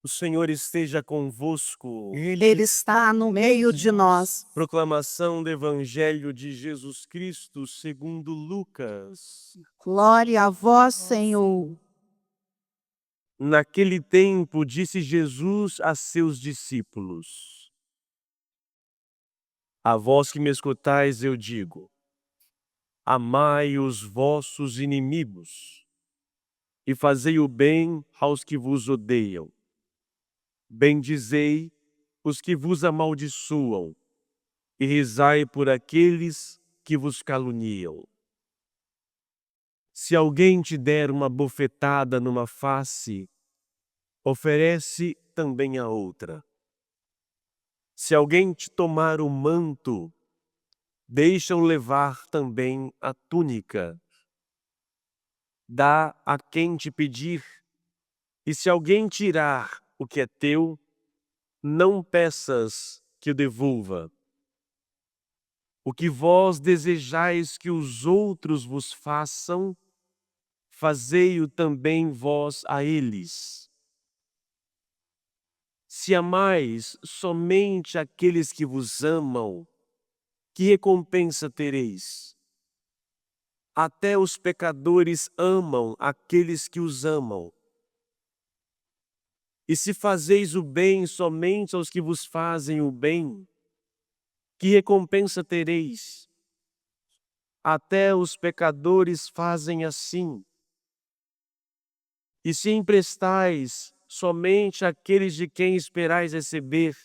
O Senhor esteja convosco. Ele está no meio de nós. Proclamação do Evangelho de Jesus Cristo segundo Lucas. Glória a vós, Senhor. Naquele tempo disse Jesus a seus discípulos: A vós que me escutais eu digo, amai os vossos inimigos e fazei o bem aos que vos odeiam. Bendizei os que vos amaldiçoam e rezai por aqueles que vos caluniam. Se alguém te der uma bofetada numa face, oferece também a outra. Se alguém te tomar o manto, deixa-o levar também a túnica. Dá a quem te pedir, e se alguém tirar o que é teu, não peças que o devolva. O que vós desejais que os outros vos façam, fazei-o também vós a eles. Se amais somente aqueles que vos amam, que recompensa tereis? Até os pecadores amam aqueles que os amam. E se fazeis o bem somente aos que vos fazem o bem, que recompensa tereis? Até os pecadores fazem assim. E se emprestais somente àqueles de quem esperais receber,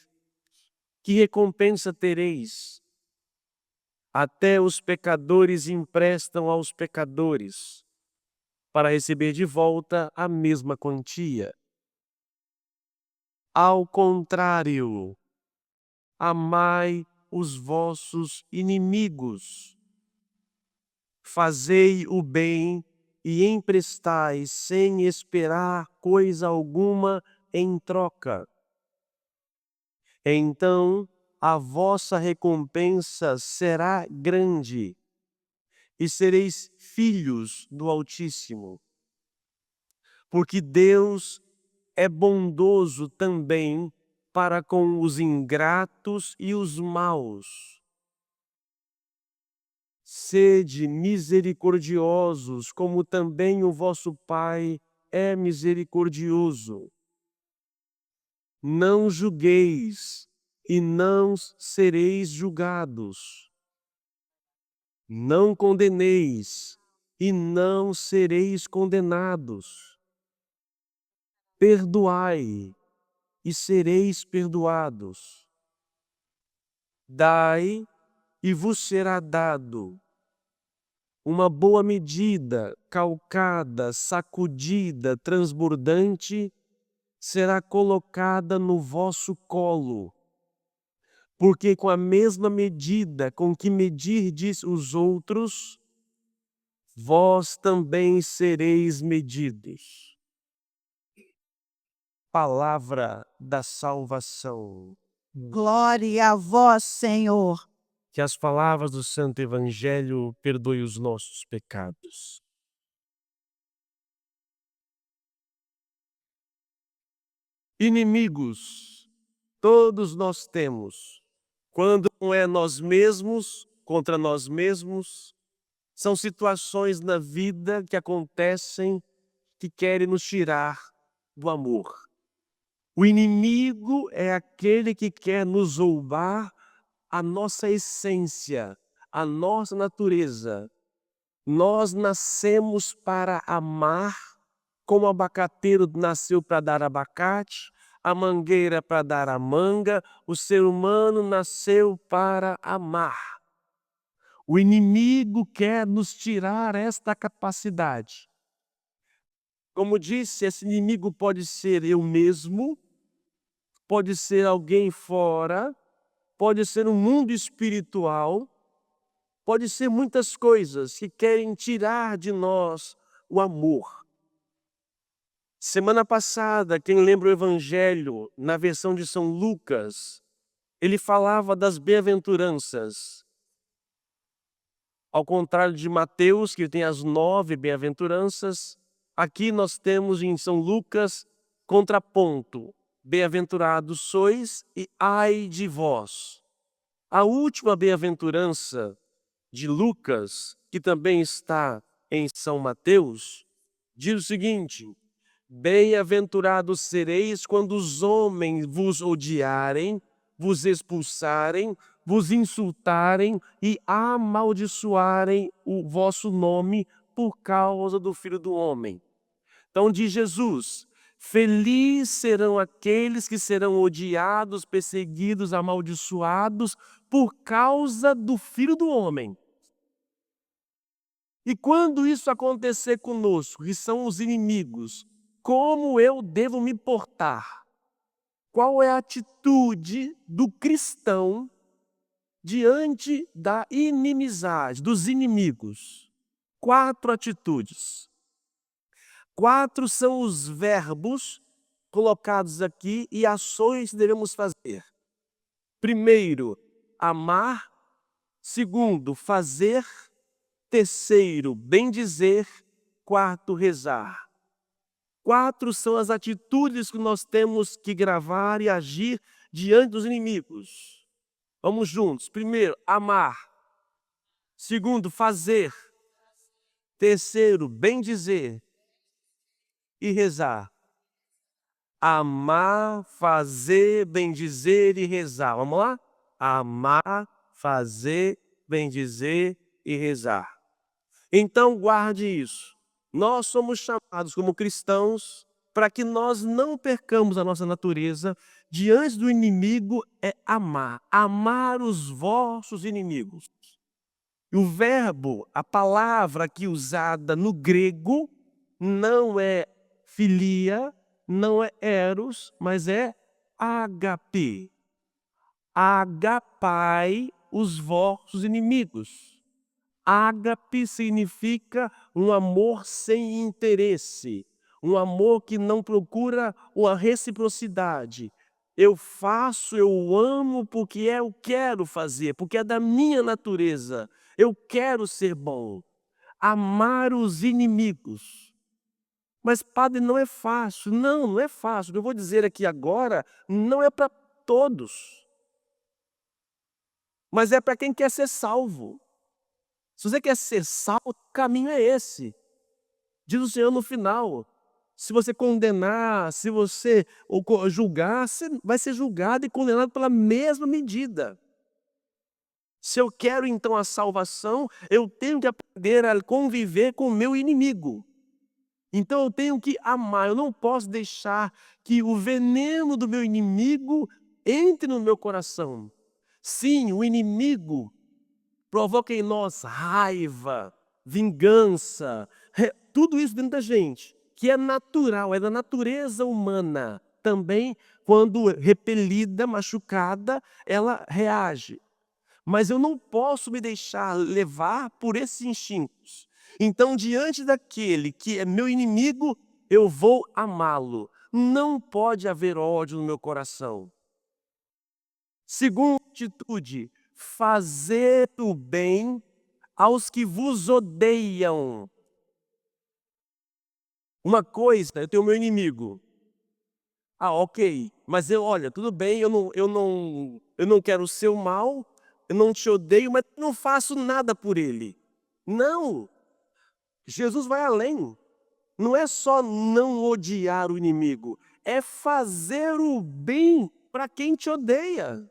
que recompensa tereis? Até os pecadores emprestam aos pecadores, para receber de volta a mesma quantia. Ao contrário, amai os vossos inimigos. Fazei o bem e emprestai sem esperar coisa alguma em troca. Então a vossa recompensa será grande, e sereis filhos do Altíssimo. Porque Deus é bondoso também para com os ingratos e os maus. Sede misericordiosos, como também o vosso Pai é misericordioso. Não julgueis, e não sereis julgados. Não condeneis, e não sereis condenados. Perdoai, e sereis perdoados. Dai, e vos será dado. Uma boa medida, calcada, sacudida, transbordante, será colocada no vosso colo. Porque com a mesma medida com que medirdes os outros, vós também sereis medidos. Palavra da salvação. Glória a vós, Senhor. Que as palavras do Santo Evangelho perdoem os nossos pecados. Inimigos, todos nós temos. Quando não é nós mesmos contra nós mesmos, são situações na vida que acontecem que querem nos tirar do amor. O inimigo é aquele que quer nos roubar a nossa essência, a nossa natureza. Nós nascemos para amar, como o abacateiro nasceu para dar abacate, a mangueira para dar a manga, o ser humano nasceu para amar. O inimigo quer nos tirar esta capacidade. Como disse, esse inimigo pode ser eu mesmo, pode ser alguém fora, pode ser um mundo espiritual, pode ser muitas coisas que querem tirar de nós o amor. Semana passada, quem lembra o Evangelho, na versão de São Lucas, ele falava das bem-aventuranças. Ao contrário de Mateus, que tem as 9 bem-aventuranças, aqui nós temos em São Lucas contraponto. bem-aventurados sois e ai de vós. A última bem-aventurança de Lucas, que também está em São Mateus, diz o seguinte: bem-aventurados sereis quando os homens vos odiarem, vos expulsarem, vos insultarem e amaldiçoarem o vosso nome por causa do Filho do Homem. Então diz Jesus: feliz serão aqueles que serão odiados, perseguidos, amaldiçoados por causa do Filho do Homem. E quando isso acontecer conosco, que são os inimigos, como eu devo me portar? Qual é a atitude do cristão diante da inimizade, dos inimigos? 4 atitudes. 4 são os verbos colocados aqui e ações que devemos fazer. Primeiro, amar. Segundo, fazer. Terceiro, bendizer. Quarto, rezar. 4 são as atitudes que nós temos que gravar e agir diante dos inimigos. Vamos juntos. Primeiro, amar. Segundo, fazer. Terceiro, bendizer. E rezar. Amar, fazer, bendizer e rezar. Vamos lá? Amar, fazer, bendizer e rezar. Então guarde isso. Nós somos chamados como cristãos para que nós não percamos a nossa natureza. Diante do inimigo é amar. Amar os vossos inimigos. E o verbo, a palavra aqui usada no grego, não é filia, não é eros, mas é agape. Agapai os vossos inimigos. Ágape significa um amor sem interesse, um amor que não procura uma reciprocidade. Eu faço, eu amo porque eu quero fazer, porque é da minha natureza. Eu quero ser bom. Amar os inimigos. Mas, padre, não é fácil. Não, não é fácil. O que eu vou dizer aqui agora não é para todos. Mas é para quem quer ser salvo. Se você quer ser salvo, o caminho é esse. Diz o Senhor no final. Se você condenar, se você julgar, você vai ser julgado e condenado pela mesma medida. Se eu quero então a salvação, eu tenho que aprender a conviver com o meu inimigo. Então eu tenho que amar, eu não posso deixar que o veneno do meu inimigo entre no meu coração. Sim, o inimigo provoca em nós raiva, vingança, tudo isso dentro da gente, que é natural, é da natureza humana. Também, quando repelida, machucada, ela reage. Mas eu não posso me deixar levar por esses instintos. Então, diante daquele que é meu inimigo, eu vou amá-lo. Não pode haver ódio no meu coração. Segunda atitude, fazer o bem aos que vos odeiam. Uma coisa, eu tenho meu inimigo. Ah, ok, mas olha, tudo bem, eu não quero o seu mal, eu não te odeio, mas não faço nada por ele. Não, Jesus vai além. Não é só não odiar o inimigo, é fazer o bem para quem te odeia.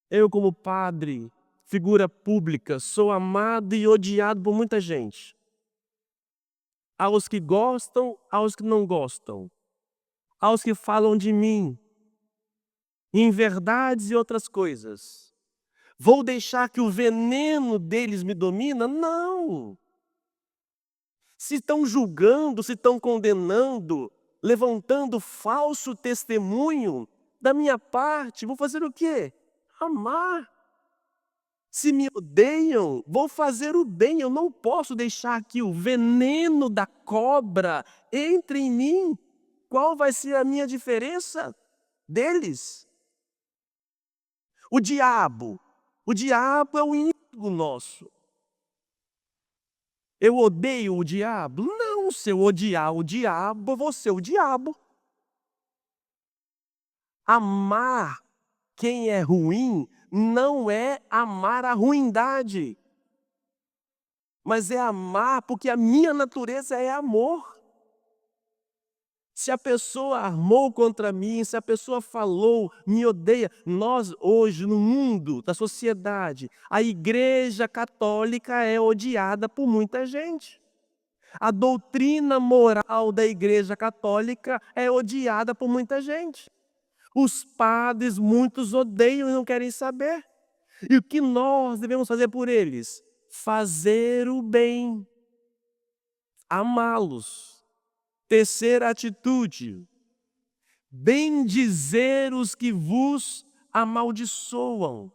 Eu, como padre, figura pública, sou amado e odiado por muita gente. Aos que gostam, aos que não gostam. Aos que falam de mim, inverdades e outras coisas. Vou deixar que o veneno deles me domina? Não! Se estão julgando, se estão condenando, levantando falso testemunho, da minha parte, vou fazer o quê? Amar. Se me odeiam, vou fazer o bem. Eu não posso deixar que o veneno da cobra entre em mim. Qual vai ser a minha diferença deles? O diabo é o inimigo nosso. Eu odeio o diabo? Não, se eu odiar o diabo, eu vou ser o diabo. Amar quem é ruim não é amar a ruindade, mas é amar porque a minha natureza é amor. Se a pessoa armou contra mim, se a pessoa falou, me odeia, nós hoje no mundo, da sociedade, a Igreja Católica é odiada por muita gente. A doutrina moral da Igreja Católica é odiada por muita gente. Os padres, muitos odeiam e não querem saber. E o que nós devemos fazer por eles? Fazer o bem, amá-los. Terceira atitude, bendizer os que vos amaldiçoam.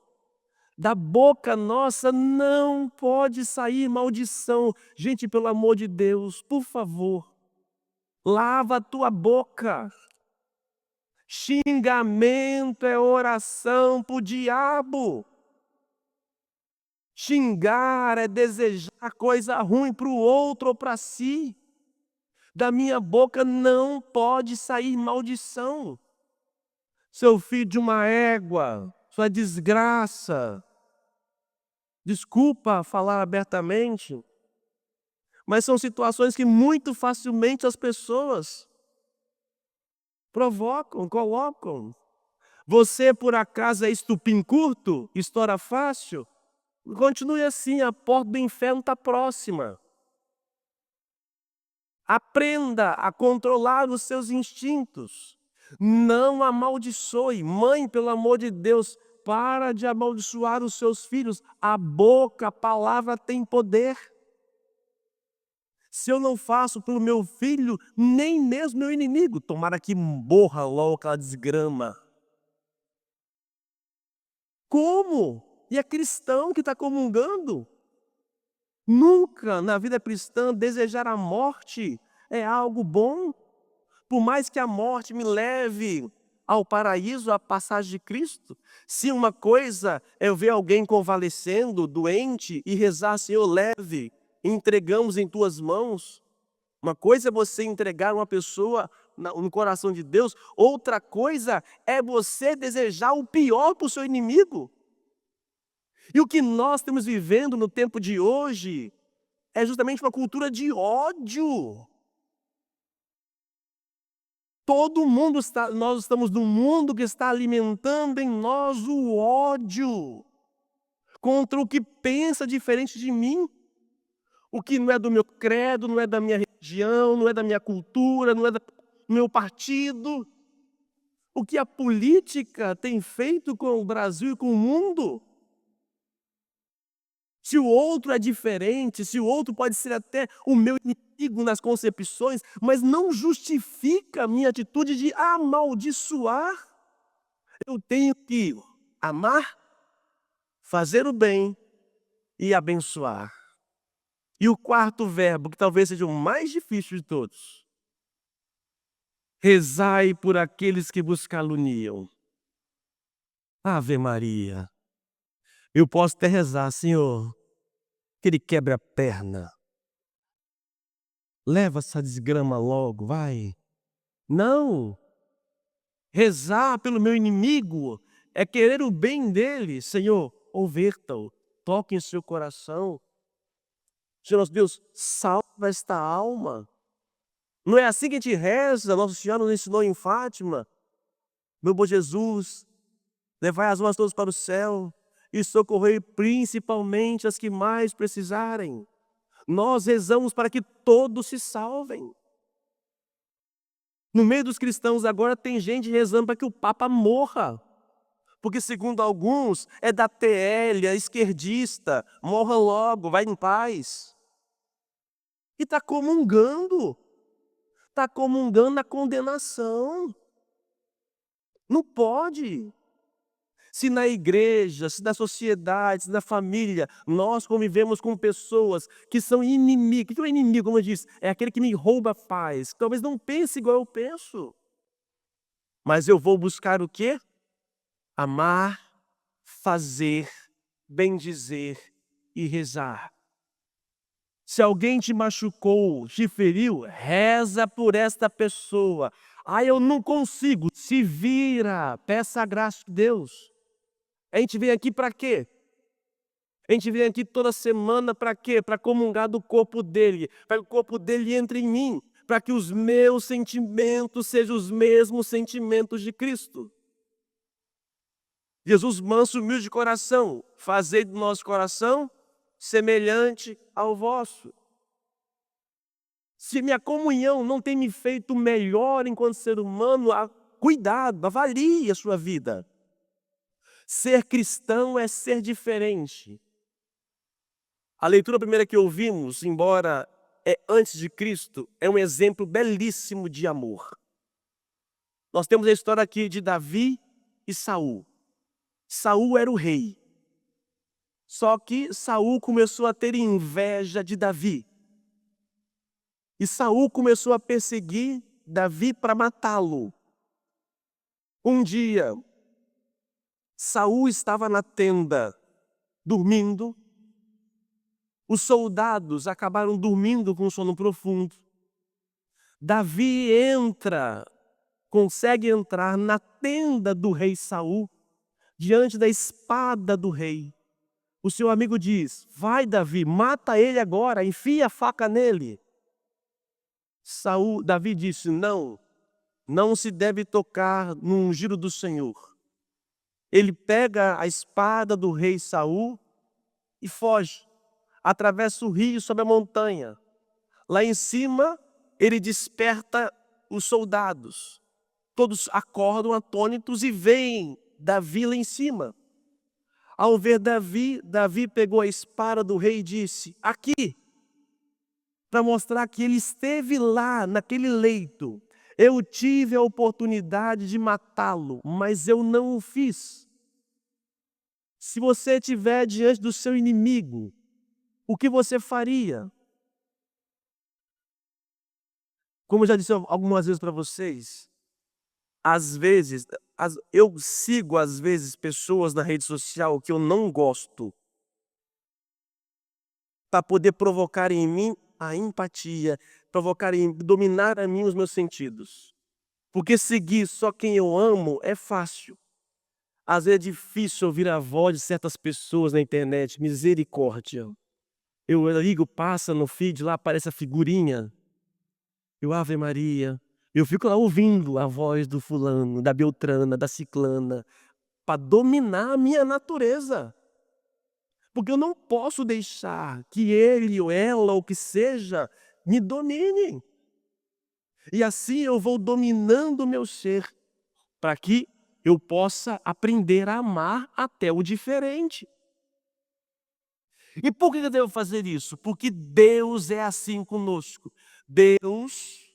Da boca nossa não pode sair maldição. Gente, pelo amor de Deus, por favor, lava a tua boca. Xingamento é oração para o diabo. Xingar é desejar coisa ruim para o outro ou para si. Da minha boca não pode sair maldição. Seu filho de uma égua, sua desgraça. Desculpa falar abertamente, mas são situações que muito facilmente as pessoas provocam, colocam. Você, por acaso, é estupim curto? Estoura fácil? Continue assim, a porta do inferno está próxima. Aprenda a controlar os seus instintos. Não amaldiçoe. Mãe, pelo amor de Deus, para de amaldiçoar os seus filhos. A boca, a palavra tem poder. Se eu não faço pelo meu filho, nem mesmo meu inimigo, tomara que morra logo aquela desgrama. Como? E é cristão que está comungando? Nunca na vida cristã desejar a morte é algo bom. Por mais que a morte me leve ao paraíso, à passagem de Cristo, se uma coisa é eu ver alguém convalescendo, doente, e rezar, Senhor, leve, entregamos em tuas mãos. Uma coisa é você entregar uma pessoa no coração de Deus, outra coisa é você desejar o pior para o seu inimigo. E o que nós estamos vivendo no tempo de hoje é justamente uma cultura de ódio. Todo mundo nós estamos num mundo que está alimentando em nós o ódio contra o que pensa diferente de mim. O que não é do meu credo, não é da minha religião, não é da minha cultura, não é do meu partido. O que a política tem feito com o Brasil e com o mundo. Se o outro é diferente, se o outro pode ser até o meu inimigo nas concepções, mas não justifica a minha atitude de amaldiçoar. Eu tenho que amar, fazer o bem e abençoar. E o quarto verbo, que talvez seja o mais difícil de todos. Rezai por aqueles que vos caluniam. Ave Maria. Eu posso até rezar, Senhor, que ele quebre a perna. Leva essa desgrama logo, vai. Não. Rezar pelo meu inimigo é querer o bem dele. Senhor, ouverta-o, toque em seu coração. Senhor nosso Deus, salva esta alma. Não é assim que a gente reza, Nossa Senhora nos ensinou em Fátima. Meu bom Jesus, levai as almas todas para o céu e socorrei principalmente as que mais precisarem. Nós rezamos para que todos se salvem. No meio dos cristãos agora tem gente rezando para que o Papa morra. Porque segundo alguns é da TL, é esquerdista, morra logo, vai em paz. E está comungando a condenação. Não pode. Se na igreja, se na sociedade, se na família, nós convivemos com pessoas que são inimigos. O que é um inimigo, como eu disse? É aquele que me rouba a paz. Talvez não pense igual eu penso. Mas eu vou buscar o quê? Amar, fazer, bendizer e rezar. Se alguém te machucou, te feriu, reza por esta pessoa. Ah, eu não consigo. Se vira, peça a graça de Deus. A gente vem aqui para quê? A gente vem aqui toda semana para quê? Para comungar do corpo dele, para que o corpo dele entre em mim, para que os meus sentimentos sejam os mesmos sentimentos de Cristo. Jesus, manso e humilde de coração, fazei do nosso coração semelhante ao vosso. Se minha comunhão não tem me feito melhor enquanto ser humano, cuidado, avalie a sua vida. Ser cristão é ser diferente. A leitura primeira que ouvimos, embora é antes de Cristo, é um exemplo belíssimo de amor. Nós temos a história aqui de Davi e Saul. Saul era o rei. Só que Saul começou a ter inveja de Davi. E Saul começou a perseguir Davi para matá-lo. Um dia, Saul estava na tenda, dormindo. Os soldados acabaram dormindo com sono profundo. Davi consegue entrar na tenda do rei Saul, diante da espada do rei. O seu amigo diz: vai, Davi, mata ele agora, enfia a faca nele. Davi disse: não se deve tocar no ungido do Senhor. Ele pega a espada do rei Saul e foge, atravessa o rio sobre a montanha. Lá em cima, ele desperta os soldados. Todos acordam atônitos e veem Davi lá em cima. Ao ver Davi pegou a espada do rei e disse: aqui, para mostrar que ele esteve lá, naquele leito. Eu tive a oportunidade de matá-lo, mas eu não o fiz. Se você estiver diante do seu inimigo, o que você faria? Como eu já disse algumas vezes para vocês, às vezes, eu sigo às vezes pessoas na rede social que eu não gosto, para poder provocar em mim a empatia, dominar a mim os meus sentidos. Porque seguir só quem eu amo é fácil. Às vezes é difícil ouvir a voz de certas pessoas na internet, misericórdia. Eu ligo, passa no feed, lá aparece a figurinha. Ave Maria. Eu fico lá ouvindo a voz do fulano, da beltrana, da ciclana, para dominar a minha natureza. Porque eu não posso deixar que ele ou ela, ou o que seja, me domine. E assim eu vou dominando o meu ser, para que eu possa aprender a amar até o diferente. E por que eu devo fazer isso? Porque Deus é assim conosco. Deus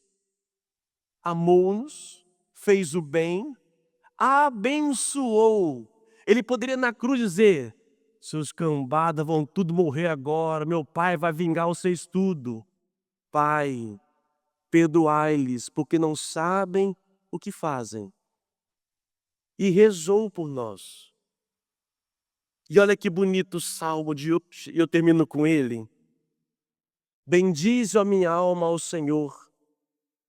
amou-nos, fez o bem, abençoou. Ele poderia na cruz dizer: seus cambadas vão tudo morrer agora, meu pai vai vingar vocês tudo. Pai, perdoai-lhes, porque não sabem o que fazem. E rezou por nós. E olha que bonito o salmo de hoje, e eu termino com ele. Bendize a minha alma ao Senhor.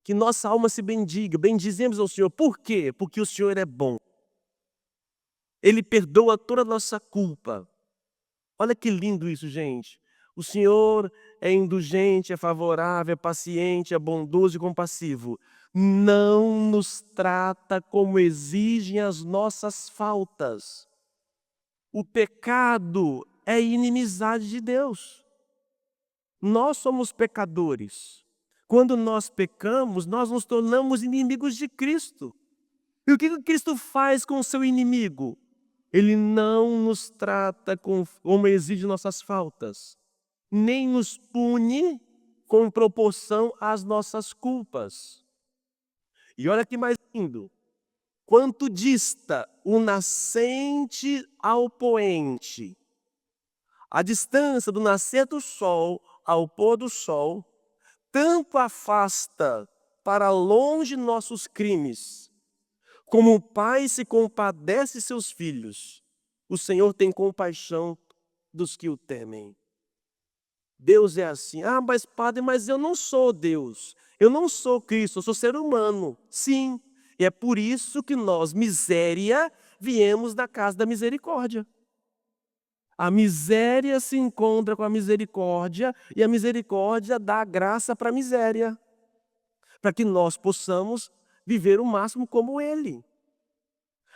Que nossa alma se bendiga, bendizemos ao Senhor. Por quê? Porque o Senhor é bom. Ele perdoa toda a nossa culpa. Olha que lindo isso, gente. O Senhor é indulgente, é favorável, é paciente, é bondoso e compassivo. Não nos trata como exigem as nossas faltas. O pecado é inimizade de Deus. Nós somos pecadores. Quando nós pecamos, nós nos tornamos inimigos de Cristo. E o que Cristo faz com o seu inimigo? Ele não nos trata como exige nossas faltas, nem nos pune com proporção às nossas culpas. E olha que mais lindo. Quanto dista o nascente ao poente, a distância do nascer do sol ao pôr do sol, tanto afasta para longe nossos crimes. Como o pai se compadece de seus filhos, o Senhor tem compaixão dos que o temem. Deus é assim. Ah, mas padre, mas eu não sou Deus. Eu não sou Cristo, eu sou ser humano. Sim, e é por isso que nós, miséria, viemos da casa da misericórdia. A miséria se encontra com a misericórdia e a misericórdia dá graça para a miséria, para que nós possamos viver o máximo como Ele.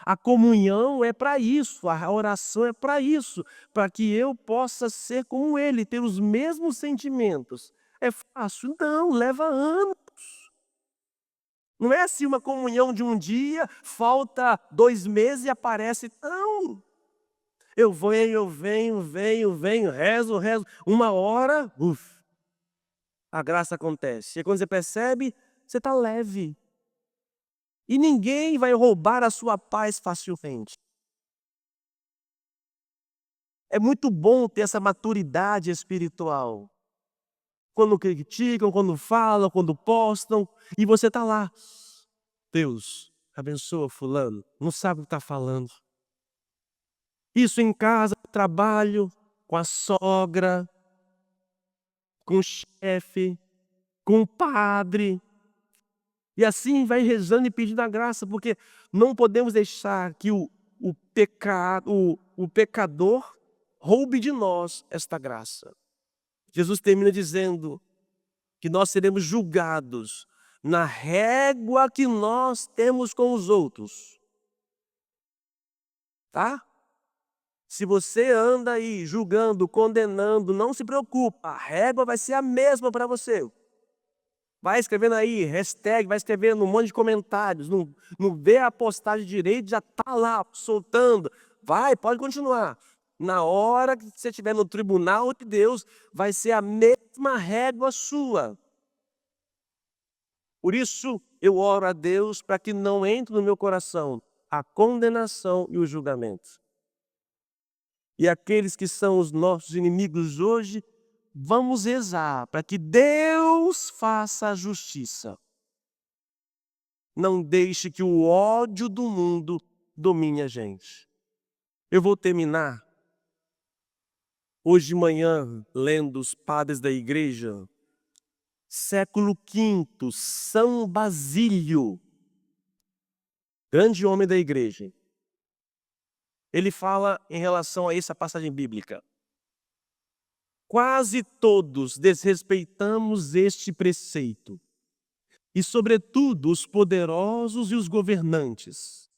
A comunhão é para isso, a oração é para isso, para que eu possa ser como Ele, ter os mesmos sentimentos. É fácil? Não, leva anos. Não é assim uma comunhão de um dia, falta 2 meses e aparece. Não. Eu venho, rezo. Uma hora, a graça acontece. E quando você percebe, você está leve. E ninguém vai roubar a sua paz facilmente. É muito bom ter essa maturidade espiritual. Quando criticam, quando falam, quando postam, e você está lá. Deus, abençoa fulano, não sabe o que está falando. Isso em casa, no trabalho, com a sogra, com o chefe, com o padre. E assim vai rezando e pedindo a graça, porque não podemos deixar que o pecador roube de nós esta graça. Jesus termina dizendo que nós seremos julgados na régua que nós temos com os outros. Tá? Se você anda aí julgando, condenando, não se preocupa, a régua vai ser a mesma para você. Vai escrevendo aí, hashtag, vai escrevendo um monte de comentários, não vê a postagem direito, já está lá soltando. Vai, pode continuar. Na hora que você estiver no tribunal de Deus, vai ser a mesma régua sua. Por isso, eu oro a Deus para que não entre no meu coração a condenação e o julgamento. E aqueles que são os nossos inimigos hoje, vamos rezar para que Deus faça a justiça. Não deixe que o ódio do mundo domine a gente. Eu vou terminar hoje de manhã lendo os padres da igreja, século V, São Basílio, grande homem da igreja. Ele fala em relação a essa passagem bíblica. Quase todos desrespeitamos este preceito, e sobretudo os poderosos e os governantes,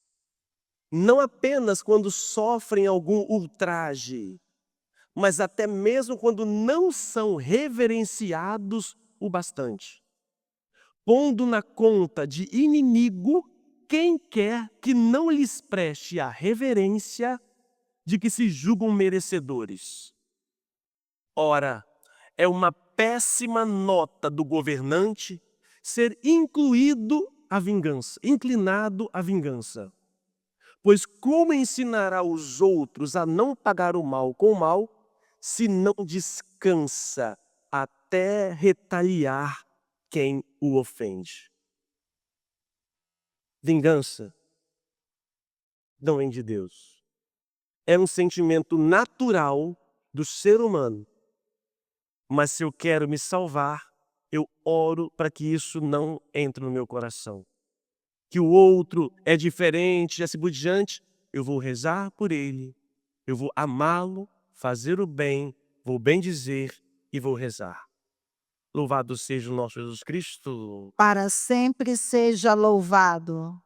não apenas quando sofrem algum ultraje, mas até mesmo quando não são reverenciados o bastante, pondo na conta de inimigo quem quer que não lhes preste a reverência de que se julgam merecedores. Ora, é uma péssima nota do governante ser inclinado à vingança. Pois como ensinará os outros a não pagar o mal com o mal, se não descansa até retaliar quem o ofende? Vingança não vem de Deus. É um sentimento natural do ser humano. Mas se eu quero me salvar, eu oro para que isso não entre no meu coração. Que o outro é diferente, assim por diante, eu vou rezar por ele, eu vou amá-lo, fazer o bem, vou bendizer e vou rezar. Louvado seja o nosso Jesus Cristo. Para sempre seja louvado.